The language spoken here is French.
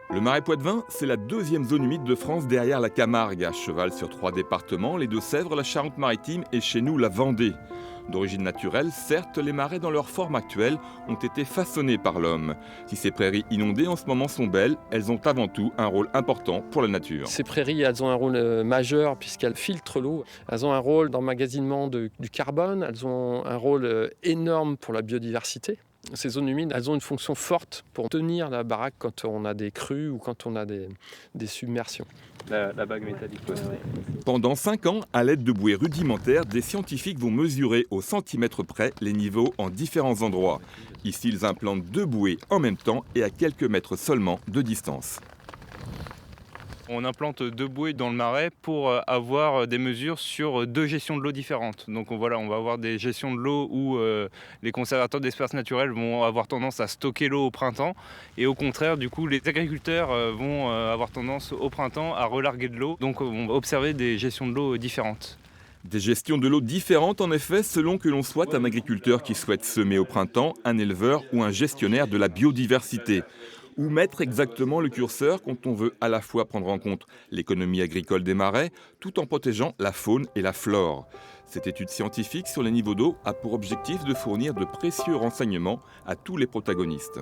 Le Marais poitevin, c'est la deuxième zone humide de France derrière la Camargue, à cheval sur 3 départements, les Deux-Sèvres, la Charente-Maritime et chez nous la Vendée. D'origine naturelle, certes, les marais dans leur forme actuelle ont été façonnés par l'homme. Si ces prairies inondées en ce moment sont belles, elles ont avant tout un rôle important pour la nature. Ces prairies, elles ont un rôle majeur puisqu'elles filtrent l'eau. Elles ont un rôle d'emmagasinement du carbone. Elles ont un rôle énorme pour la biodiversité. Ces zones humides, elles ont une fonction forte pour tenir la baraque quand on a des crues ou quand on a des submersions. La bague métallique. Ouais. Pendant 5 ans, à l'aide de bouées rudimentaires, des scientifiques vont mesurer au centimètre près les niveaux en différents endroits. Ici, ils implantent 2 bouées en même temps et à quelques mètres seulement de distance. On implante 2 bouées dans le marais pour avoir des mesures sur 2 gestions de l'eau différentes. Donc on va avoir des gestions de l'eau où les conservateurs d'espaces naturels vont avoir tendance à stocker l'eau au printemps. Et au contraire, du coup, les agriculteurs vont avoir tendance au printemps à relarguer de l'eau. Donc on va observer des gestions de l'eau différentes. Des gestions de l'eau différentes en effet selon que l'on soit un agriculteur qui souhaite semer au printemps, un éleveur ou un gestionnaire de la biodiversité. Où mettre exactement le curseur quand on veut à la fois prendre en compte l'économie agricole des marais tout en protégeant la faune et la flore. Cette étude scientifique sur les niveaux d'eau a pour objectif de fournir de précieux renseignements à tous les protagonistes.